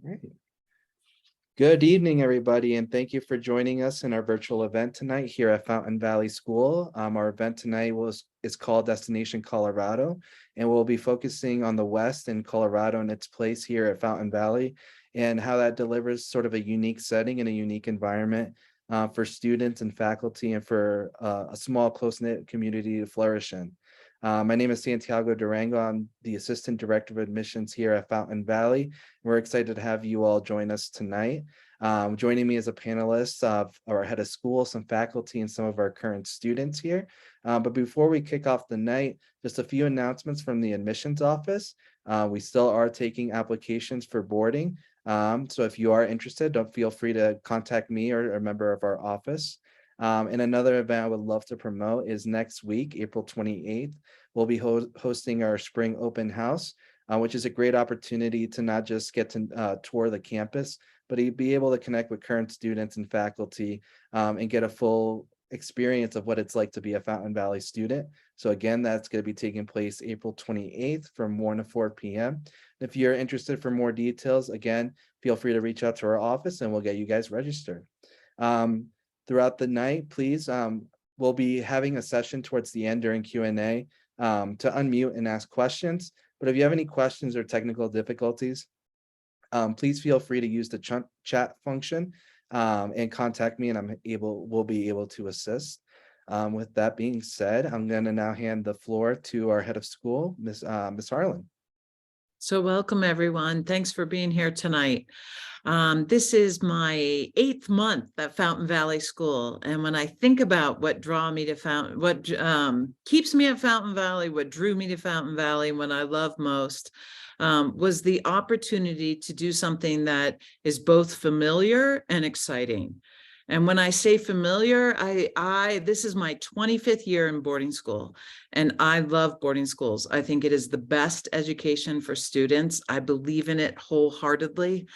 Great. Good evening, everybody, and thank you for joining us in our virtual event tonight here at Fountain Valley School. Our event tonight is called Destination Colorado, and we'll be focusing on the West and Colorado and its place here at Fountain Valley and how that delivers sort of a unique setting and a unique environment for students and faculty and for a small, close-knit community to flourish in. My name is Santiago Durango. I'm the Assistant Director of Admissions here at Fountain Valley. We're excited to have you all join us tonight. Joining me as a panelist of our head of school, some faculty, and some of our current students here. But before we kick off the night, just a few announcements from the admissions office. We still are taking applications for boarding. So if you are interested, don't feel free to contact me or a member of our office. And another event I would love to promote is next week, April 28th. We'll be hosting our spring open house, which is a great opportunity to not just get to tour the campus, but be able to connect with current students and faculty and get a full experience of what it's like to be a Fountain Valley student. So again, that's going to be taking place April 28th from 1 to 4 p.m. If you're interested for more details, again, feel free to reach out to our office and we'll get you guys registered. Throughout the night, please, we'll be having a session towards the end during Q&A to unmute and ask questions. But if you have any questions or technical difficulties, please feel free to use the chat function and contact me, and we'll be able to assist. With that being said, I'm going to now hand the floor to our head of school, Miss Harlan. So welcome, everyone. Thanks for being here tonight. This is my 8th month at Fountain Valley School. And when I think about what keeps me at Fountain Valley, what drew me to Fountain Valley, what I love most, was the opportunity to do something that is both familiar and exciting. And when I say familiar, this is my 25th year in boarding school, and I love boarding schools. I think it is the best education for students. I believe in it wholeheartedly.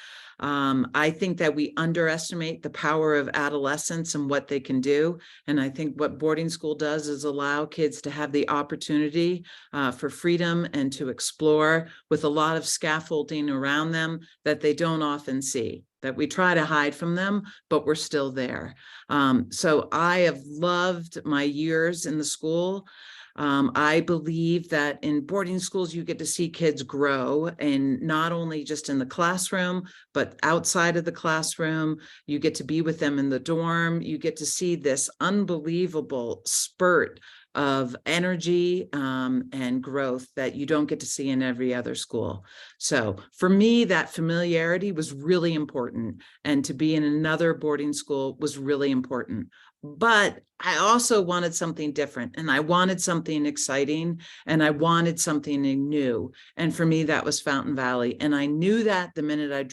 I think that we underestimate the power of adolescence and what they can do. And I think what boarding school does is allow kids to have the opportunity for freedom and to explore with a lot of scaffolding around them that they don't often see, that we try to hide from them, but we're still there. So I have loved my years in the school. I believe that in boarding schools, you get to see kids grow, and not only just in the classroom, but outside of the classroom. You get to be with them in the dorm. You get to see this unbelievable spurt of energy and growth that you don't get to see in every other school. So for me, that familiarity was really important. And to be in another boarding school was really important. But I also wanted something different, and I wanted something exciting, and I wanted something new. And for me, that was Fountain Valley. And I knew that the minute I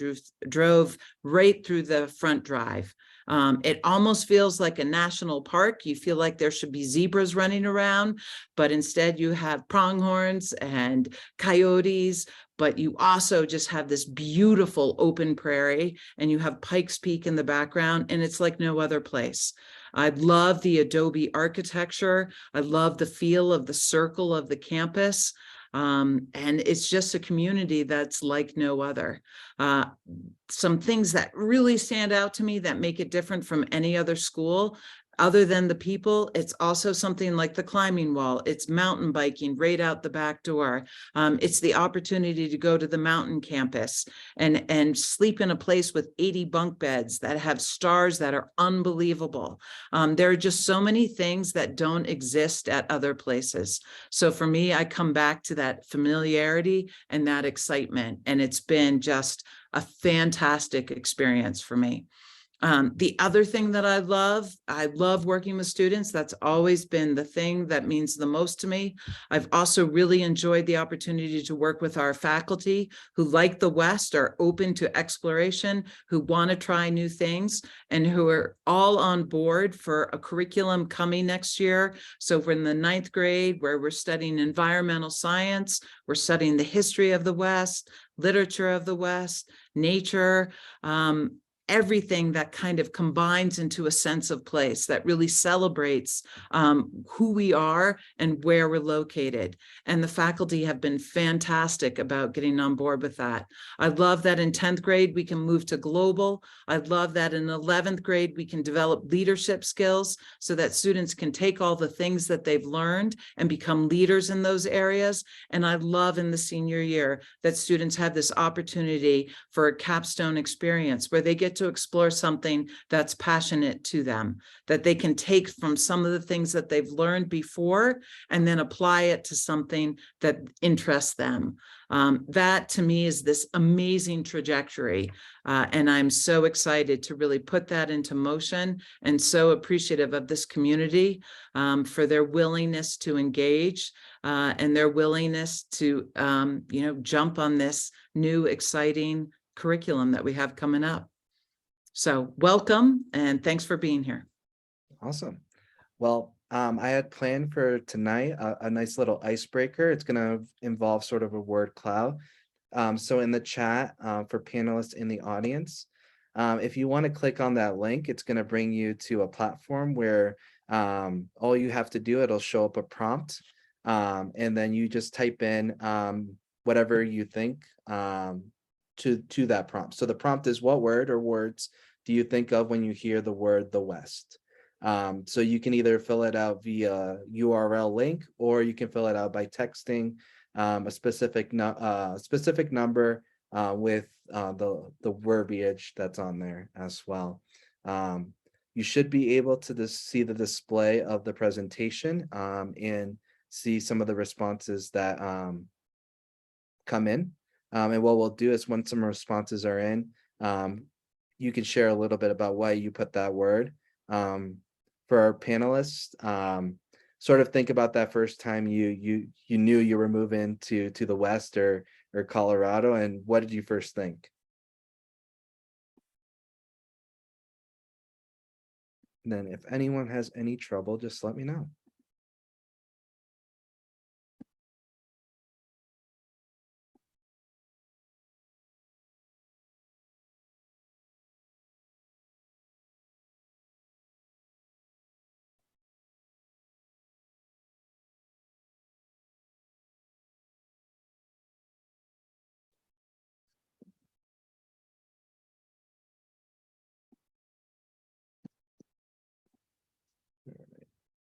drove right through the front drive. It almost feels like a national park. You feel like there should be zebras running around, but instead you have pronghorns and coyotes, but you also just have this beautiful open prairie, and you have Pikes Peak in the background, and it's like no other place. I love the adobe architecture. I love the feel of the circle of the campus. And it's just a community that's like no other. Some things that really stand out to me that make it different from any other school, other than the people, it's also something like the climbing wall. It's mountain biking right out the back door. It's the opportunity to go to the mountain campus and sleep in a place with 80 bunk beds that have stars that are unbelievable. There are just so many things that don't exist at other places. So for me, I come back to that familiarity and that excitement, and it's been just a fantastic experience for me. The other thing that I love working with students. That's always been the thing that means the most to me. I've also really enjoyed the opportunity to work with our faculty who, like the West, are open to exploration, who want to try new things, and who are all on board for a curriculum coming next year. So we're in the 9th grade, where we're studying environmental science, we're studying the history of the West, literature of the West, nature. everything that kind of combines into a sense of place that really celebrates who we are and where we're located. And the faculty have been fantastic about getting on board with that. I love that in 10th grade, we can move to global. I love that in 11th grade, we can develop leadership skills so that students can take all the things that they've learned and become leaders in those areas. And I love in the senior year that students have this opportunity for a capstone experience where they get to explore something that's passionate to them, that they can take from some of the things that they've learned before and then apply it to something that interests them. That to me is this amazing trajectory. And I'm so excited to really put that into motion, and so appreciative of this community for their willingness to engage and their willingness to, jump on this new exciting curriculum that we have coming up. So welcome, and thanks for being here. Awesome. Well, I had planned for tonight a nice little icebreaker. It's going to involve sort of a word cloud. So in the chat for panelists in the audience, if you want to click on that link, it's going to bring you to a platform where all you have to do, it'll show up a prompt, and then you just type in whatever you think to that prompt. So the prompt is, what word or words do you think of when you hear the word the West? So you can either fill it out via URL link, or you can fill it out by texting a specific number with the verbiage that's on there as well. You should be able to see the display of the presentation and see some of the responses that come in. And what we'll do is, once some responses are in, you can share a little bit about why you put that word. For our panelists, sort of think about that first time you knew you were moving to the West or Colorado, and what did you first think? And then if anyone has any trouble, just let me know.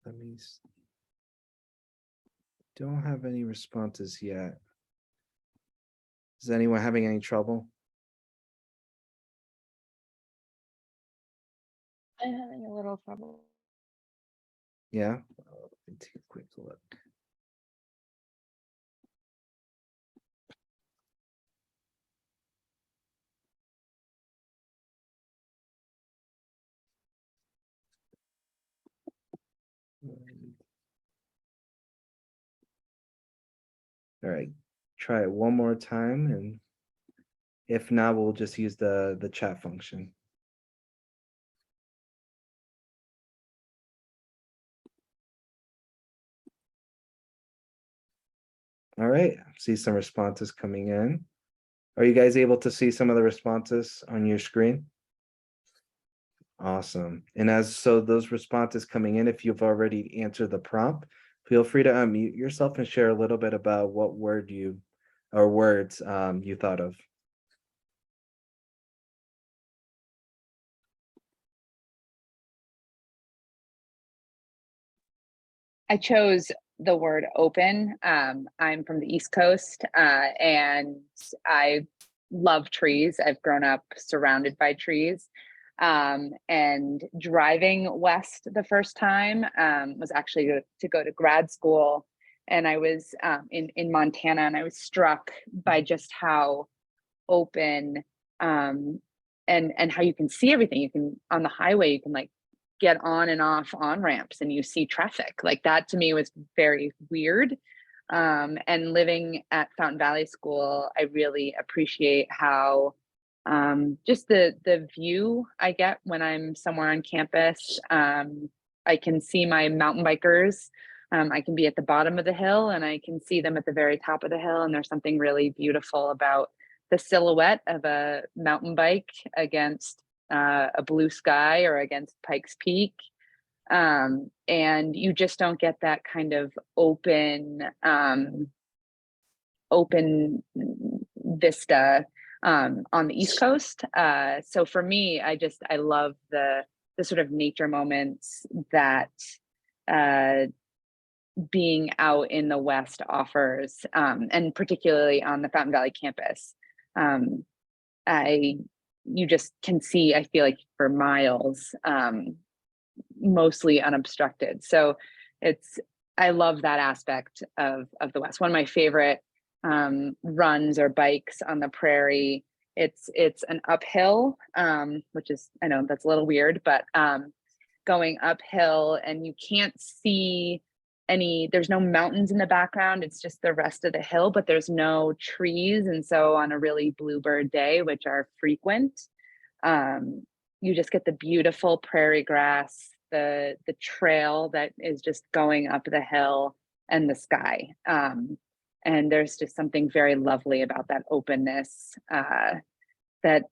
Let me don't have any responses yet. Is anyone having any trouble? I'm having a little trouble. Yeah, let me take a quick look. All right, try it one more time, and if not, we'll just use the chat function. All right, see some responses coming in. Are you guys able to see some of the responses on your screen? Awesome. And so those responses coming in, if you've already answered the prompt, feel free to unmute yourself and share a little bit about what word or words you thought of. I chose the word open. I'm from the East Coast, and I love trees. I've grown up surrounded by trees. And driving west the first time was actually to go to grad school. And I was in Montana, and I was struck by just how open and how you can see everything. You can, on the highway, you can like get on and off on ramps and you see traffic. Like that to me was very weird. And living at Fountain Valley School, I really appreciate how just the view I get when I'm somewhere on campus. I can see my mountain bikers. I can be at the bottom of the hill and I can see them at the very top of the hill. And there's something really beautiful about the silhouette of a mountain bike against a blue sky or against Pikes Peak. And you just don't get that kind of open vista on the East Coast. So for me, I love the sort of nature moments that being out in the West offers, and particularly on the Fountain Valley campus. You just can see, I feel like, for miles, mostly unobstructed. So I love that aspect of the West. One of my favorite runs or bikes on the prairie, it's an uphill, which is, I know that's a little weird, but going uphill, and you can't see there's no mountains in the background. It's just the rest of the hill, but there's no trees. And so on a really bluebird day, which are frequent, you just get the beautiful prairie grass, the trail that is just going up the hill, and the sky. And there's just something very lovely about that openness that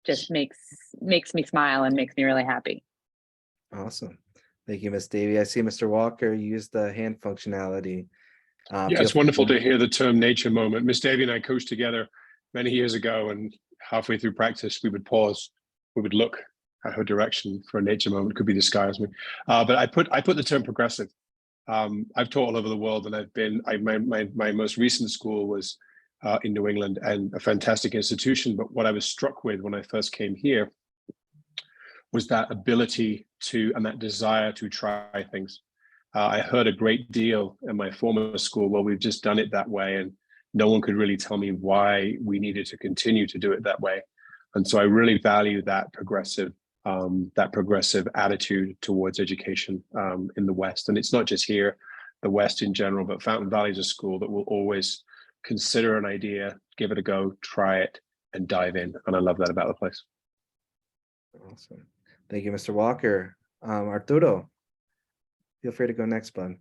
just makes me smile and makes me really happy. Awesome. Thank you, Miss Davie. I see Mr. Walker use the hand functionality. Yeah, it's wonderful to hear the term nature moment. Miss Davie and I coached together many years ago, and halfway through practice, we would pause, we would look at her direction for a nature moment. It could be the sky as me. But I put the term progressive. I've taught all over the world, and my most recent school was in New England, and a fantastic institution. But what I was struck with when I first came here was that ability and that desire to try things. I heard a great deal in my former school, well, we've just done it that way, and no one could really tell me why we needed to continue to do it that way. And so I really value that progressive attitude towards education in the West. And it's not just here, the West in general, but Fountain Valley is a school that will always consider an idea, give it a go, try it, and dive in. And I love that about the place. Awesome. Thank you, Mr. Walker. Arturo, feel free to go next, bud.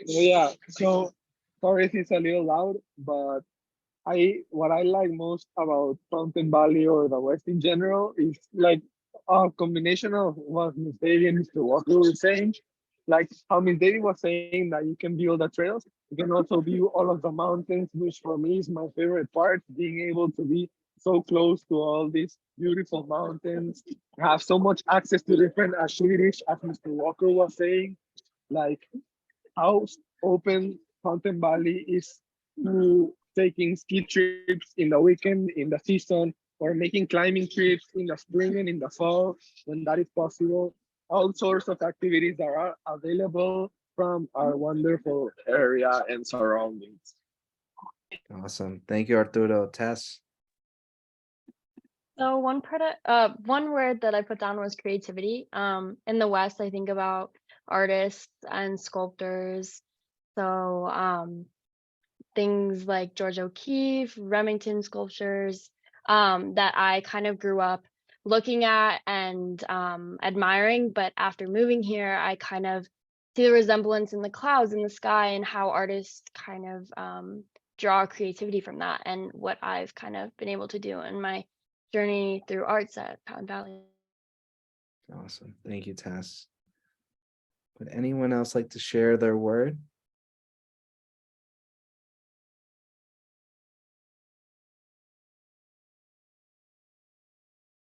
Yeah, so sorry if it's a little loud, but what I like most about Fountain Valley or the West in general is like a combination of what Miss Davie and Mr. Walker were saying. Like how Miss Davie was saying that you can view the trails, you can also view all of the mountains, which for me is my favorite part, being able to be so close to all these beautiful mountains, have so much access to different activities, as Mr. Walker was saying, like how open Fountain Valley is to taking ski trips in the weekend, in the season, or making climbing trips in the spring and in the fall when that is possible. All sorts of activities that are available from our wonderful area and surroundings. Awesome. Thank you, Arturo. Tess. So one word that I put down was creativity. In the West, I think about artists and sculptors. So things like George O'Keeffe, Remington sculptures, that I kind of grew up looking at and admiring. But after moving here, I kind of see the resemblance in the clouds in the sky and how artists kind of draw creativity from that, and what I've kind of been able to do in my journey through arts at Fountain Valley. Awesome. Thank you, Tess. Would anyone else like to share their word?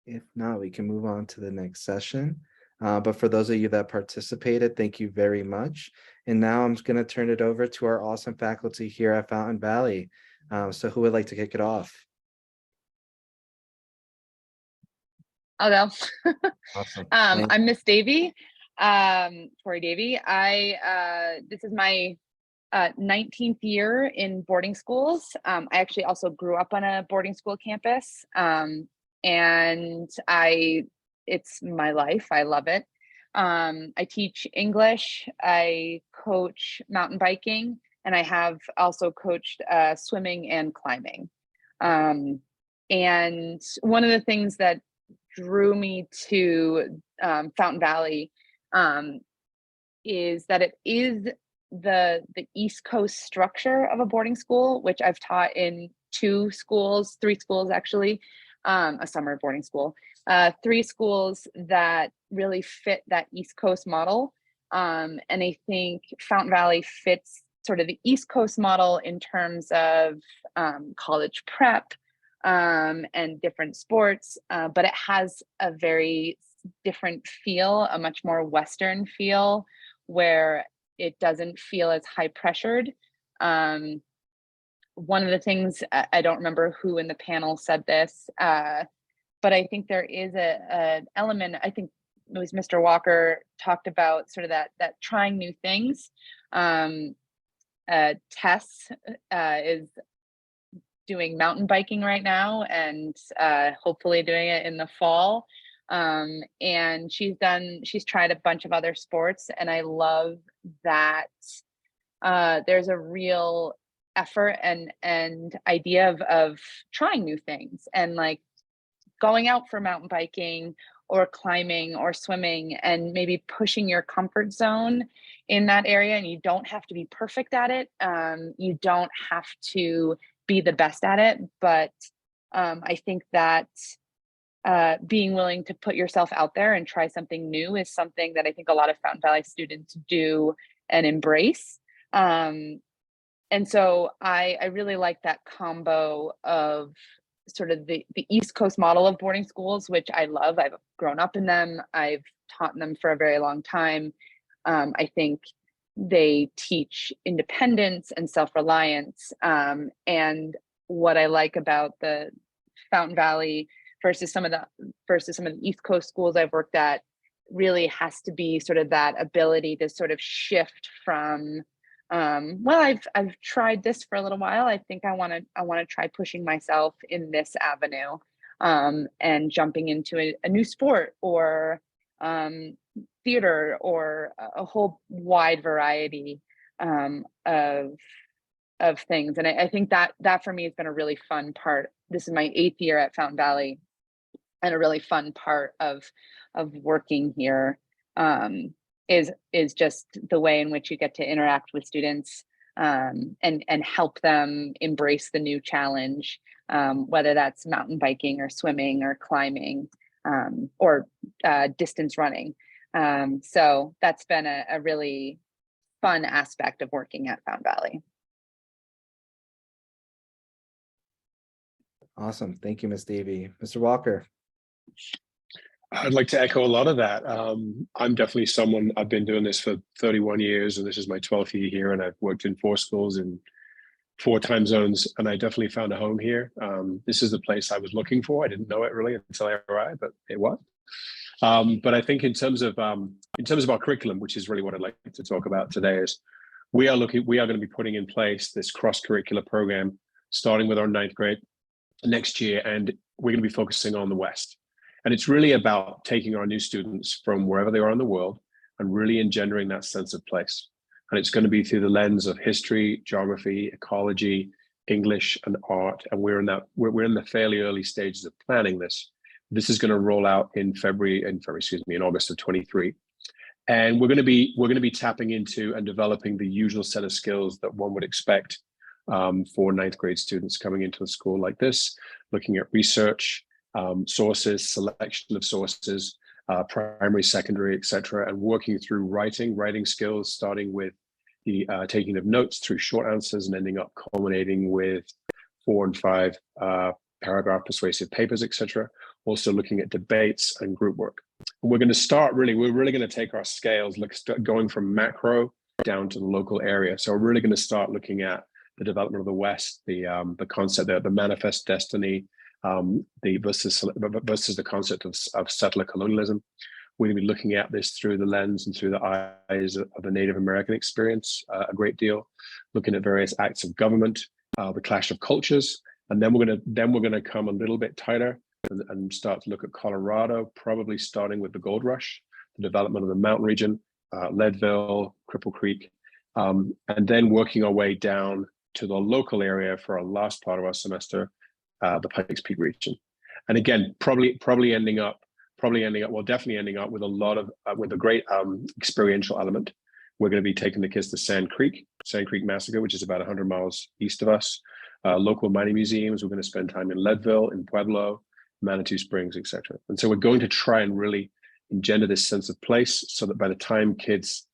If not, we can move on to the next session. But for those of you that participated, thank you very much. And now I'm just going to turn it over to our awesome faculty here at Fountain Valley. So who would like to kick it off? I'll go. Awesome. I'm Miss Davie, Torey Davie. This is my 19th year in boarding schools. I actually also grew up on a boarding school campus, and it's my life. I love it. I teach English. I coach mountain biking, and I have also coached swimming and climbing. And one of the things that drew me to Fountain Valley is that it is the East Coast structure of a boarding school, which I've taught in 3 schools actually. a summer boarding school. 3 schools that really fit that East Coast model. And I think Fountain Valley fits sort of the East Coast model in terms of college prep and different sports, but it has a very different feel, a much more Western feel, where it doesn't feel as high pressured. One of the things, I don't remember who in the panel said this, but I think there is an element, I think it was Mr. Walker talked about sort of that trying new things. Tess is doing mountain biking right now, and hopefully doing it in the fall. And she's tried a bunch of other sports, and I love that there's a real effort and idea of trying new things, and like going out for mountain biking or climbing or swimming, and maybe pushing your comfort zone in that area. And you don't have to be perfect at it. You don't have to be the best at it. But I think that being willing to put yourself out there and try something new is something that I think a lot of Fountain Valley students do and embrace. And so I really like that combo of sort of the East Coast model of boarding schools, which I love. I've grown up in them. I've taught them for a very long time. I think they teach independence and self-reliance. And what I like about the Fountain Valley versus some of the East Coast schools I've worked at really has to be sort of that ability to sort of shift from well, I've tried this for a little while. I think I want to try pushing myself in this avenue, and jumping into a new sport or theater or a whole wide variety of things. And I think that for me has been a really fun part. This is my 8th year at Fountain Valley, and a really fun part of working here. Is just the way in which you get to interact with students, and help them embrace the new challenge, whether that's mountain biking or swimming or climbing, or distance running. So that's been a really fun aspect of working at Fountain Valley. Awesome. Thank you, Ms. Davie. Mr. Walker. I'd like to echo a lot of that. I'm definitely someone, I've been doing this for 31 years, and this is my 12th year here, and I've worked in 4 schools in 4 time zones, and I definitely found a home here. This is the place I was looking for. I didn't know it really until I arrived, but it was. But I think in terms of our curriculum, which is really what I'd like to talk about today, is we are going to be putting in place this cross-curricular program, starting with our 9th grade next year, and we're going to be focusing on the West. And it's really about taking our new students from wherever they are in the world and really engendering that sense of place. And it's going to be through the lens of history, geography, ecology, English, and art. And we're in the fairly early stages of planning this. This is going to roll out in August of 23. And we're going to be tapping into and developing the usual set of skills that one would expect for 9th grade students coming into a school like this, looking at research, sources, selection of sources, primary, secondary, etc., and working through writing skills, starting with the taking of notes through short answers and ending up culminating with 4 and 5 paragraph persuasive papers, etc. Also looking at debates and group work. And we're really going to take our scales, going from macro down to the local area. So we're really going to start looking at the development of the West, the concept, the manifest destiny, versus the concept of settler colonialism. We're going to be looking at this through the lens and through the eyes of the Native American experience a great deal, looking at various acts of government, the clash of cultures, and then we're going to come a little bit tighter and start to look at Colorado, probably starting with the gold rush, the development of the mountain region, Leadville, Cripple Creek, and then working our way down to the local area for our last part of our semester, the Pikes Peak region. And again, definitely ending up with a lot of with a great experiential element. We're going to be taking the kids to Sand Creek Massacre, which is about 100 miles east of us. Local mining museums. We're going to spend time in Leadville, in Pueblo, Manitou Springs, etc. And so we're going to try and really engender this sense of place so that by the time kids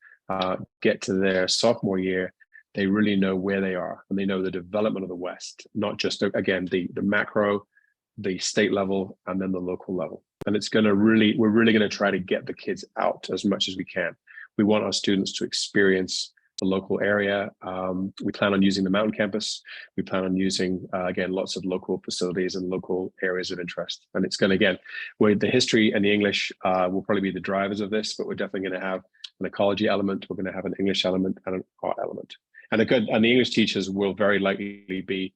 get to their sophomore year, they really know where they are and they know the development of the West, not just, again, the macro, the state level, and then the local level. And it's going to we're really going to try to get the kids out as much as we can. We want our students to experience the local area. We plan on using the mountain campus. We plan on using, again, lots of local facilities and local areas of interest. And it's going to, again, where the history and the English will probably be the drivers of this, but we're definitely going to have an ecology element. We're going to have an English element and an art element. And the English teachers will very likely be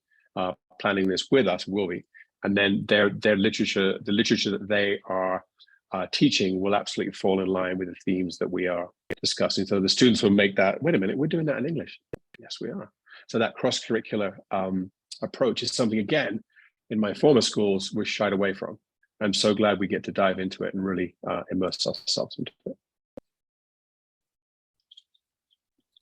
planning this with us, will be. And then their literature, the literature that they are teaching will absolutely fall in line with the themes that we are discussing. So the students will make that, wait a minute, we're doing that in English. Yes, we are. So that cross-curricular approach is something, again, in my former schools, we're shied away from. I'm so glad we get to dive into it and really immerse ourselves into it.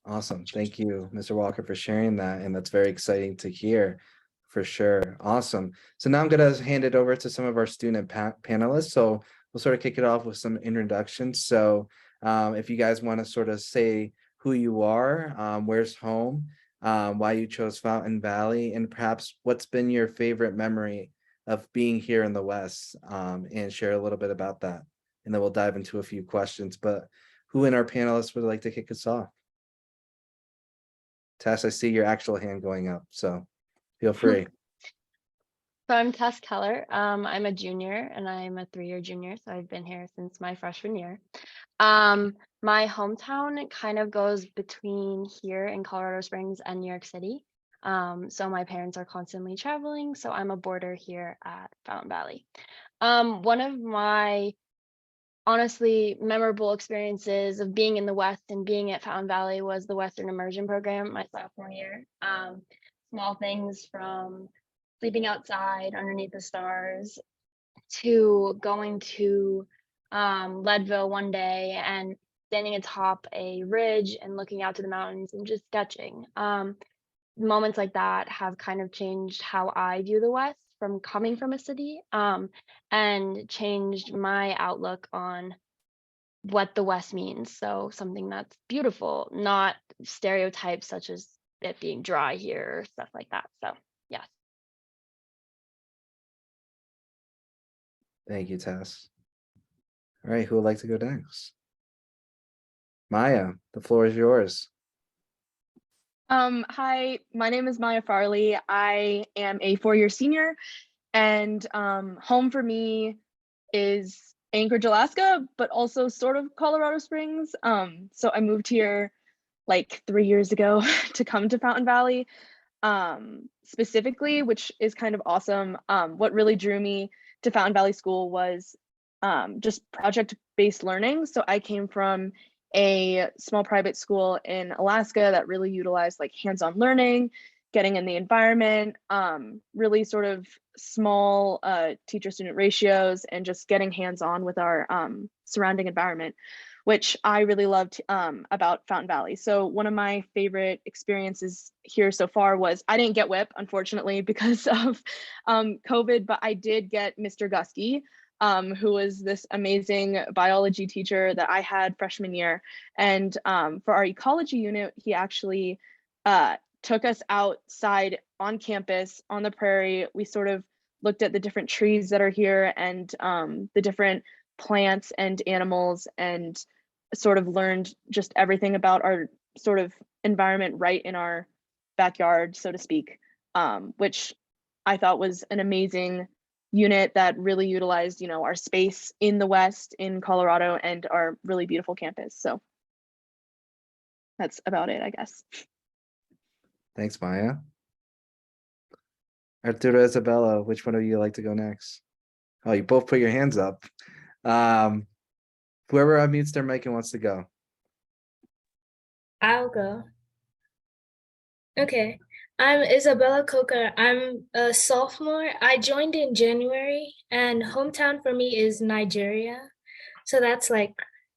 Awesome. Thank you, Mr. Walker, for sharing that. And that's very exciting to hear, for sure. Awesome. So now I'm going to hand it over to some of our student panelists. So we'll sort of kick it off with some introductions. So if you guys want to sort of say who you are, where's home, why you chose Fountain Valley, and perhaps what's been your favorite memory of being here in the West, and share a little bit about that. And then we'll dive into a few questions. But who in our panelists would like to kick us off? Tess, I see your actual hand going up, so feel free. So I'm Tess Keller. I'm a junior and I'm a 3-year junior. So I've been here since my freshman year. My hometown kind of goes between here in Colorado Springs and New York City. So my parents are constantly traveling. So I'm a boarder here at Fountain Valley. One of my honestly memorable experiences of being in the West and being at Fountain Valley was the Western Immersion Program my sophomore year. Small things from sleeping outside underneath the stars to going to Leadville one day and standing atop a ridge and looking out to the mountains and just sketching. Moments like that have kind of changed how I view the West from coming from a city, and changed my outlook on what the West means. So something that's beautiful, not stereotypes such as it being dry here or stuff like that. So yes. Thank you, Tess. All right, who would like to go next? Maya, the floor is yours. Hi, my name is Maya Farley. I am a 4-year senior, and home for me is Anchorage, Alaska, but also sort of Colorado Springs. So I moved here like 3 years ago to come to Fountain Valley, specifically, which is kind of awesome. What really drew me to Fountain Valley School was just project-based learning. So I came from a small private school in Alaska that really utilized like hands-on learning, getting in the environment, really sort of small teacher-student ratios, and just getting hands-on with our surrounding environment, which I really loved about Fountain Valley. So one of my favorite experiences here so far was, I didn't get WIP, unfortunately, because of COVID, but I did get Mr. Gusky, who was this amazing biology teacher that I had freshman year. And for our ecology unit, he actually took us outside on campus on the prairie. We sort of looked at the different trees that are here and the different plants and animals, and sort of learned just everything about our sort of environment right in our backyard, so to speak, which I thought was an amazing unit that really utilized, you know, our space in the West, in Colorado, and our really beautiful campus. So that's about it, I guess. Thanks, Maya. Arturo, Isabella, which one of you like to go next? Oh, you both put your hands up. Whoever unmutes their mic and wants to go. I'll go. Okay. I'm Isabella Coker. I'm a sophomore. I joined in January, and hometown for me is Nigeria. So that's like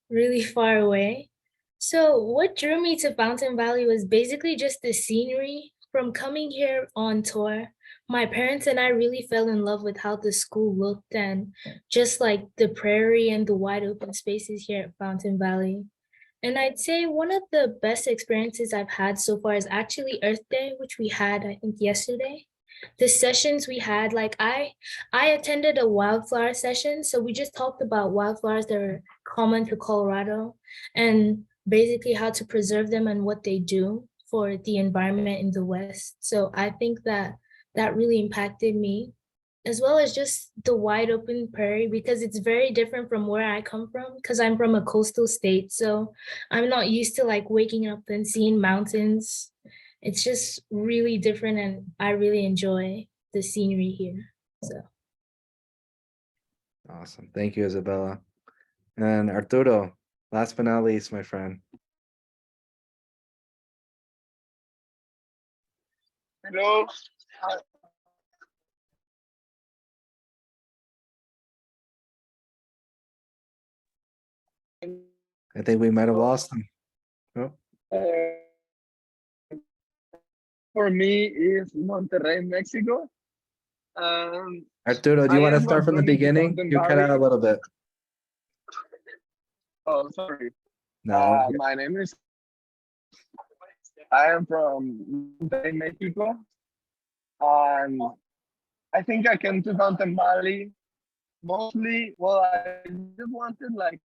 really far away. So what drew me to Fountain Valley was basically just the scenery from coming here on tour. my parents and I really fell in love with how the school looked and just like the prairie and the wide open spaces here at Fountain Valley. And I'd say one of the best experiences I've had so far is actually Earth Day, which we had, I think, yesterday. The sessions we had, like I attended a wildflower session, so we just talked about wildflowers that are common to Colorado and basically how to preserve them and what they do for the environment in the West. So I think that that really impacted me, as well as just the wide open prairie, because it's very different from where I come from, because I'm from a coastal state. So I'm not used to like waking up and seeing mountains. It's just really different, and I really enjoy the scenery here. So Awesome. Thank you, Isabella. And Arturo, last but not least, my friend. Hello. I think we might have lost him. Oh, For me, is Monterrey, Mexico. Arturo, do you I want to am start from the going to beginning? Fountain You cut out a Valley. little bit. Oh, sorry. No. My name is. I am from Monterrey, Mexico, and I think I came to Fountain Valley mostly. Well, I just wanted like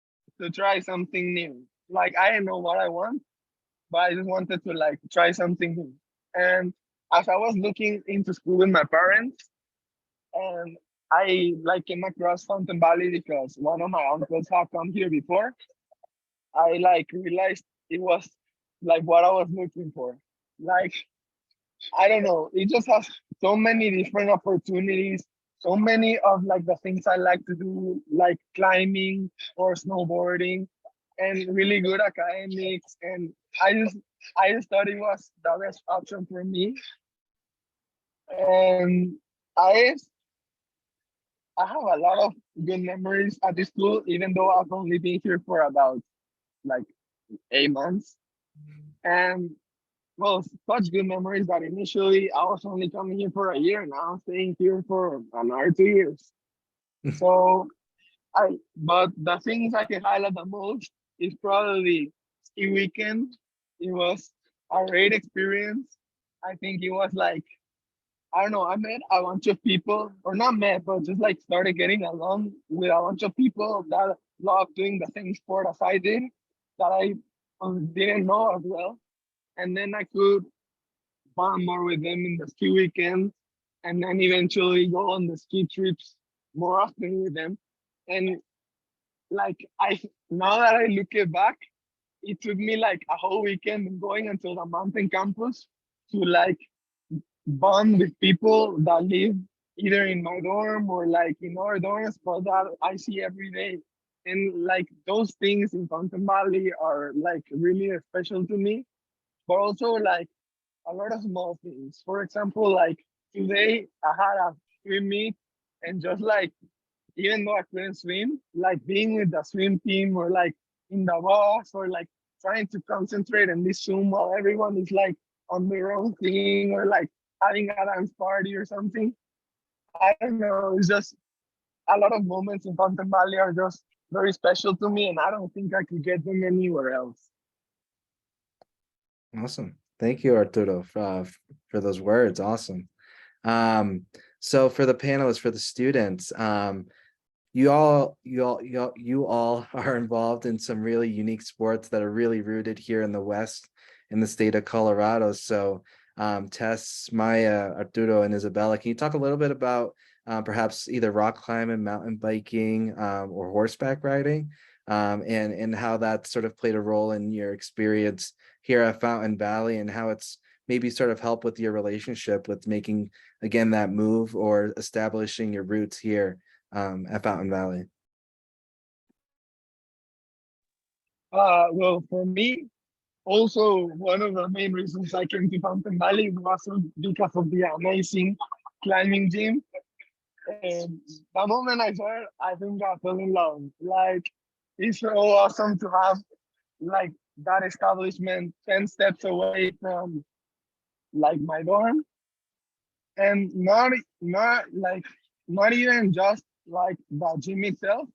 to try something new. Like I didn't know what I want, but I just wanted to like try something new. And as I was looking into school with my parents, and I like came across Fountain Valley because one of my uncles had come here before. I like realized it was like what I was looking for. Like I don't know, it just has so many different opportunities, so many of like the things I like to do, like climbing or snowboarding, and really good academics. And I just thought it was the best option for me. And I I have a lot of good memories at the school, even though I've only been here for about like 8 months. And well, such good memories that initially I was only coming here for a year. Now I'm staying here for another 2 years. So but the things I can highlight the most is probably ski weekend. It was a great experience. I think it was like, I don't know, I met a bunch of people, or not met, but just like started getting along with a bunch of people that love doing the same sport as I did, that I didn't know as well. And then I could bond more with them in the ski weekends, and then eventually go on the ski trips more often with them. And like I now that I look it back, it took me like a whole weekend going until the mountain campus to like bond with people that live either in my dorm or like in our dorms, but that I see every day. And like those things in Fountain Valley are like really special to me, but also like a lot of small things. For example, like today I had a swim meet, and just like even though I couldn't swim, like being with the swim team or like in the bus or like trying to concentrate in this Zoom while everyone is like on their own thing or like having a dance party or something. I don't know. It's just a lot of moments in Fountain Valley are just very special to me, and I don't think I could get them anywhere else. Awesome. Thank you, Arturo, for those words. Awesome. So for the panelists, for the students, you all are involved in some really unique sports that are really rooted here in the West, in the state of Colorado. So Tess, Maya, Arturo, and Isabella, can you talk a little bit about perhaps either rock climbing, mountain biking, or horseback riding, and how that sort of played a role in your experience here at Fountain Valley, and how it's maybe sort of helped with your relationship with making, again, that move or establishing your roots here at Fountain Valley? Well, for me, also one of the main reasons I came to Fountain Valley was because of the amazing climbing gym. And the moment I saw it, I think I fell in love. Like, it's so awesome to have like that establishment 10 steps away from like my dorm. and not even just like the gym itself,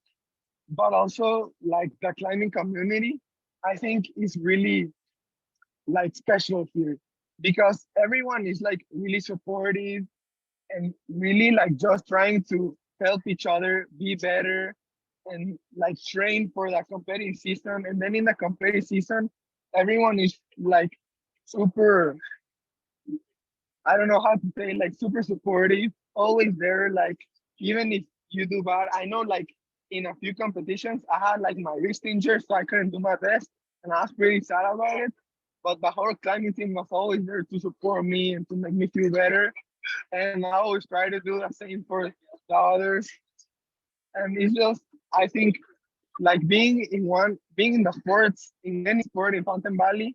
but also like the climbing community. I think is really like special here because everyone is like really supportive and really like just trying to help each other be better and like train for the competitive season. And then in the competitive season, everyone is like super, I don't know how to say, like super supportive, always there. Like even if you do bad, I know like in a few competitions, I had like my wrist injured, so I couldn't do my best, and I was pretty sad about it. But the whole climbing team was always there to support me and to make me feel better. And I always try to do the same for the others. And it's just, I think, like being in the sports, in any sport in Fountain Valley,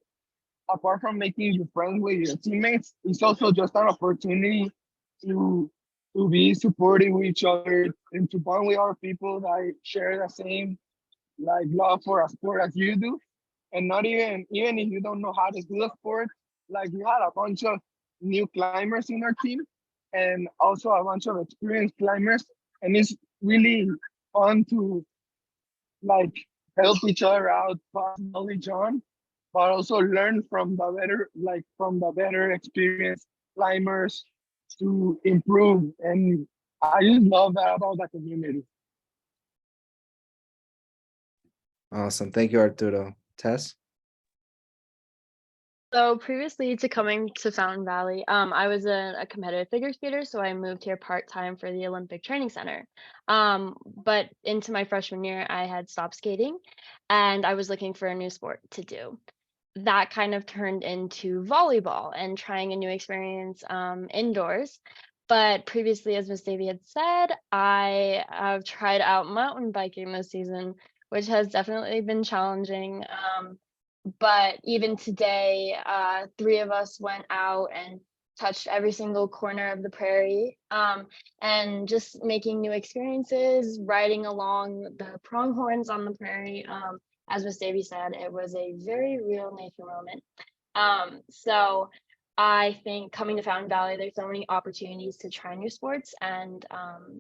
apart from making you friends with your teammates, it's also just an opportunity to be supportive with each other and to bond with other people that share the same like love for a sport as you do. And not even if you don't know how to do the sport, like we had a bunch of new climbers in our team and also a bunch of experienced climbers. And it's really fun to like help each other out, pass knowledge on, but also learn from the better experienced climbers to improve. And I just love that about the community. Awesome. Thank you, Arturo. Tess? So previously to coming to Fountain Valley, I was a competitive figure skater, so I moved here part-time for the Olympic Training Center. But into my freshman year, I had stopped skating and I was looking for a new sport to do. That kind of turned into volleyball and trying a new experience indoors. But previously, as Miss Davie had said, I have tried out mountain biking this season, which has definitely been challenging. But even today, 3 of us went out and touched every single corner of the prairie, and just making new experiences, riding along the pronghorns on the prairie. As Miss Davie said, it was a very real nature moment. So I think coming to Fountain Valley, there's so many opportunities to try new sports, and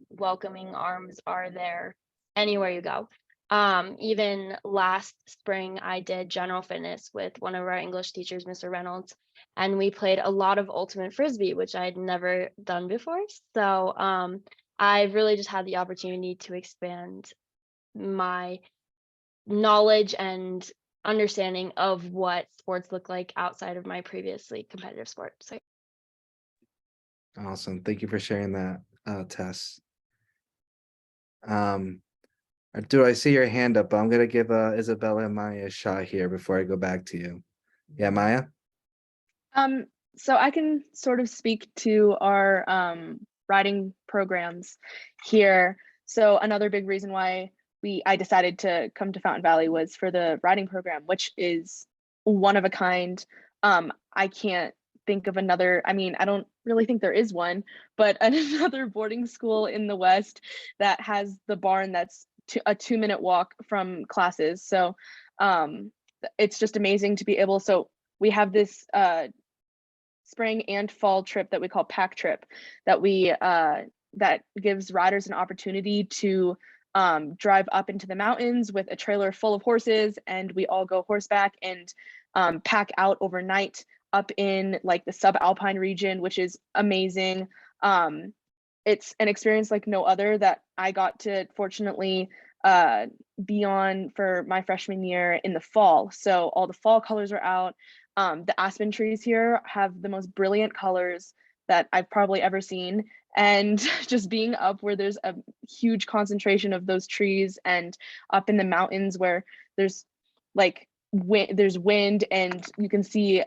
welcoming arms are there anywhere you go. Even last spring, I did general fitness with one of our English teachers, Mr. Reynolds, and we played a lot of ultimate frisbee, which I'd never done before. So I've really just had the opportunity to expand my knowledge and understanding of what sports look like outside of my previously competitive sport. So Awesome. Thank you for sharing that, Tess. Arturo, I see your hand up, but I'm gonna give Isabella and Maya a shot here before I go back to you. Yeah, Maya? So I can sort of speak to our riding programs here. So another big reason why I decided to come to Fountain Valley was for the riding program, which is one of a kind. I can't think of another. I mean, I don't really think there is one, but another boarding school in the West that has the barn that's a 2-minute walk from classes. So it's just amazing to be able. So we have this spring and fall trip that we call pack trip that we that gives riders an opportunity to drive up into the mountains with a trailer full of horses, and we all go horseback and pack out overnight up in like the subalpine region, which is amazing. It's an experience like no other that I got to fortunately be on for my freshman year in the fall. So all the fall colors are out. The aspen trees here have the most brilliant colors that I've probably ever seen. And just being up where there's a huge concentration of those trees and up in the mountains where there's like there's wind and you can see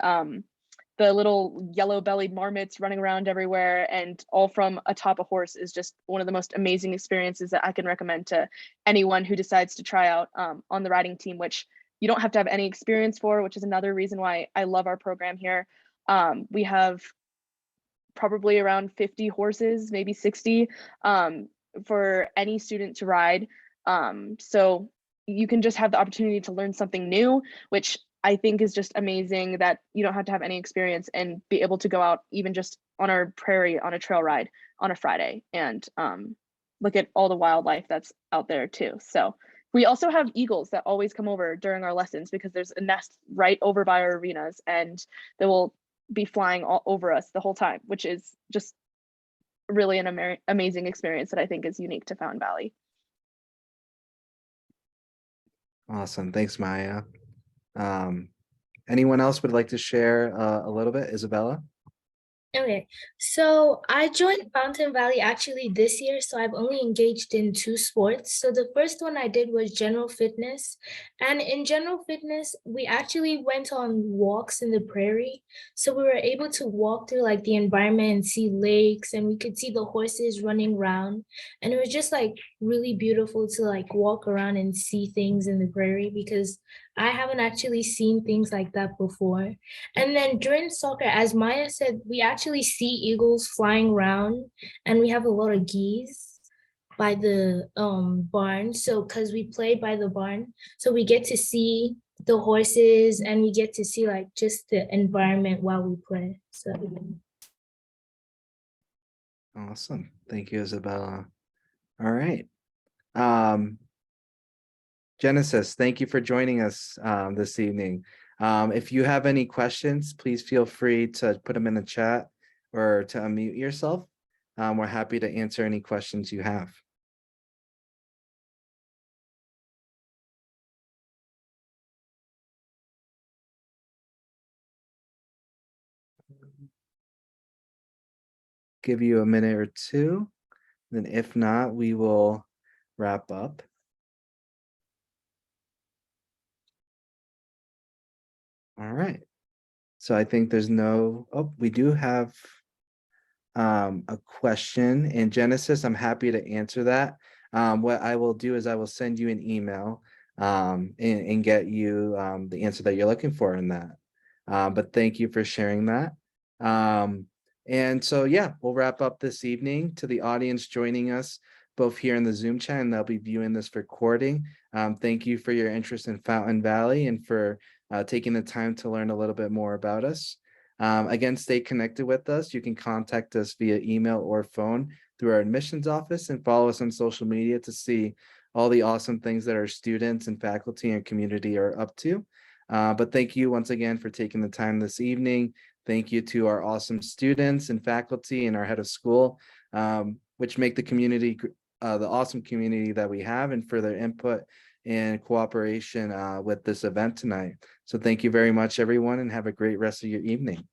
the little yellow-bellied marmots running around everywhere, and all from atop a horse, is just one of the most amazing experiences that I can recommend to anyone who decides to try out on the riding team, which you don't have to have any experience for, which is another reason why I love our program here. We have probably around 50 horses, maybe 60, for any student to ride. So you can just have the opportunity to learn something new, which I think is just amazing that you don't have to have any experience and be able to go out even just on our prairie on a trail ride on a Friday and look at all the wildlife that's out there too. So we also have eagles that always come over during our lessons because there's a nest right over by our arenas and they will be flying all over us the whole time, which is just really an amazing experience that I think is unique to Fountain Valley. Awesome. Thanks, Maya. Anyone else would like to share a little bit? Isabella? Okay, so I joined Fountain Valley actually this year, so I've only engaged in 2 sports. So the first one I did was general fitness. And in general fitness, we actually went on walks in the prairie. So we were able to walk through like the environment and see lakes, and we could see the horses running around. And it was just like really beautiful to like walk around and see things in the prairie because I haven't actually seen things like that before. And then during soccer, as Maya said, we actually see eagles flying around and we have a lot of geese by the barn. So because we play by the barn, so we get to see the horses and we get to see like just the environment while we play. So Awesome. Thank you, Isabella. All right. Genesis, thank you for joining us this evening. If you have any questions, please feel free to put them in the chat or to unmute yourself. We're happy to answer any questions you have. Give you a minute or two. Then if not, we will wrap up. All right. So I think there's no, oh, we do have a question in Genesis. I'm happy to answer that. What I will do is I will send you an email and get you the answer that you're looking for in that. But thank you for sharing that. And so, yeah, we'll wrap up this evening. To the audience joining us both here in the Zoom chat and they'll be viewing this recording. Thank you for your interest in Fountain Valley and for taking the time to learn a little bit more about us. Again, stay connected with us. You can contact us via email or phone through our admissions office and follow us on social media to see all the awesome things that our students and faculty and community are up to. But thank you once again for taking the time this evening. Thank you to our awesome students and faculty and our head of school, which make the community, the awesome community that we have, and for their input and cooperation with this event tonight. So thank you very much, everyone, and have a great rest of your evening.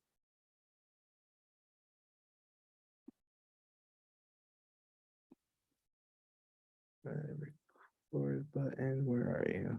Record button, where are you?